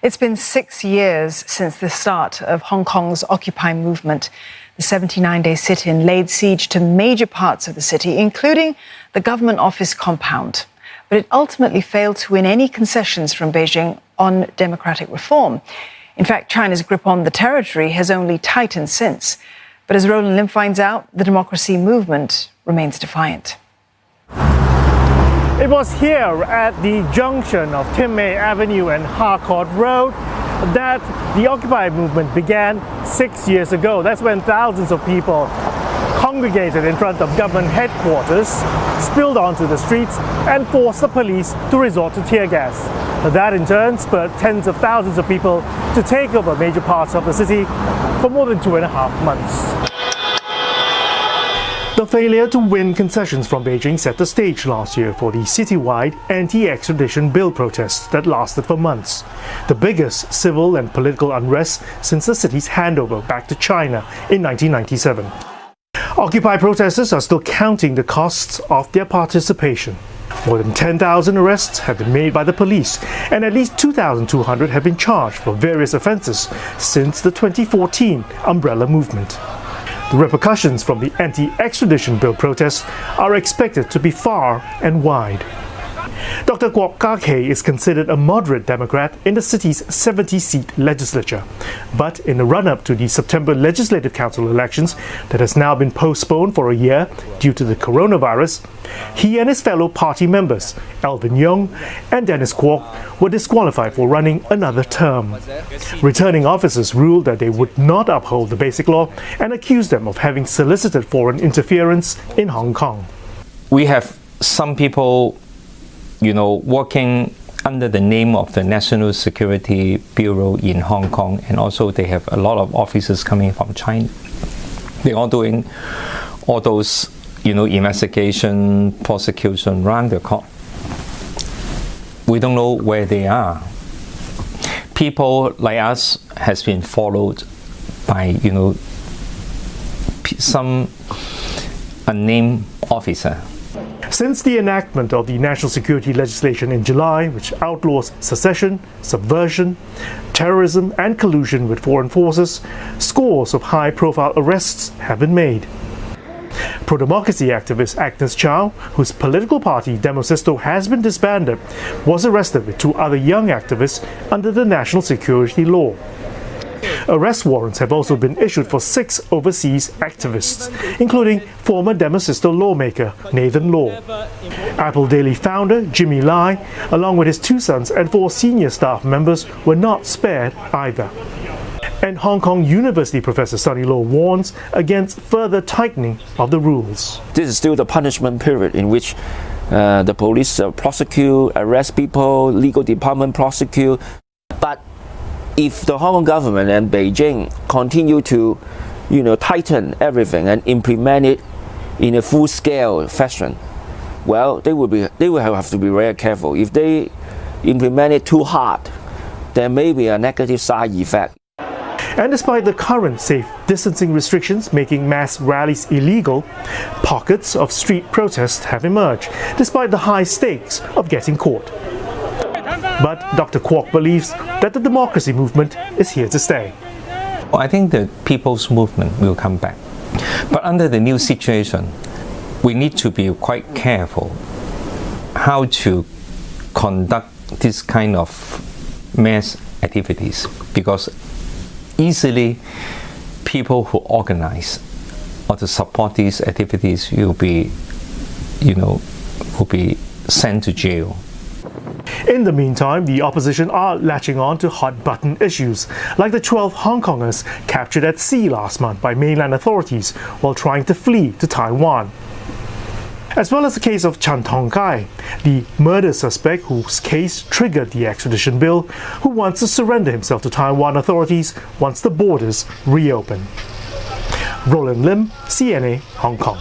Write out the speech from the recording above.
It's been 6 years since the start of Hong Kong's Occupy movement. The 79-day sit-in laid siege to major parts of the city, including the government office compound. But it ultimately failed to win any concessions from Beijing on democratic reform. In fact, China's grip on the territory has only tightened since. But as Roland Lim finds out, the democracy movement remains defiant. It was here at the junction of Tim May Avenue and Harcourt Road that the Occupy movement began 6 years ago. That's when thousands of people congregated in front of government headquarters, spilled onto the streets and forced the police to resort to tear gas. That in turn spurred tens of thousands of people to take over major parts of the city for more than 2.5 months. The failure to win concessions from Beijing set the stage last year for the citywide anti-extradition bill protests that lasted for months, the biggest civil and political unrest since the city's handover back to China in 1997. Occupy protesters are still counting the costs of their participation. More than 10,000 arrests have been made by the police, and at least 2,200 have been charged for various offences since the 2014 umbrella movement. The repercussions from the anti-extradition bill protests are expected to be far and wide. Dr. Kwok Kake is considered a moderate Democrat in the city's 70-seat legislature. But in the run-up to the September Legislative Council elections that has now been postponed for a year due to the coronavirus, he and his fellow party members, Alvin Yeung and Dennis Kwok, were disqualified for running another term. Returning officers ruled that they would not uphold the Basic Law and accused them of having solicited foreign interference in Hong Kong. We have some people working under the name of the National Security Bureau in Hong Kong, and also they have a lot of officers coming from China. They're all doing all those, investigation, prosecution, round the clock. We don't know where they are. People like us has been followed by, some unnamed officer. Since the enactment of the national security legislation in July, which outlaws secession, subversion, terrorism and collusion with foreign forces, scores of high-profile arrests have been made. Pro-democracy activist Agnes Chow, whose political party Demosisto has been disbanded, was arrested with 2 other young activists under the national security law. Arrest warrants have also been issued for 6 overseas activists, including former Demosisto lawmaker Nathan Law. Apple Daily founder Jimmy Lai, along with his 2 sons and 4 senior staff members, were not spared either. And Hong Kong University professor Sunny Loh warns against further tightening of the rules. This is still the punishment period in which the police prosecute, arrest people, legal department prosecute. But if the Hong Kong government and Beijing continue to, tighten everything and implement it in a full-scale fashion, well, they will have to be very careful. If they implement it too hard, there may be a negative side effect. And despite the current safe distancing restrictions making mass rallies illegal, pockets of street protests have emerged, despite the high stakes of getting caught. But Dr. Kwok believes that the democracy movement is here to stay. I think the people's movement will come back. But under the new situation, we need to be quite careful how to conduct this kind of mass activities, because easily people who organize or to support these activities will be sent to jail. In the meantime, the opposition are latching on to hot-button issues, like the 12 Hong Kongers captured at sea last month by mainland authorities while trying to flee to Taiwan. As well as the case of Chan Tong Kai, the murder suspect whose case triggered the extradition bill, who wants to surrender himself to Taiwan authorities once the borders reopen. Roland Lim, CNA, Hong Kong.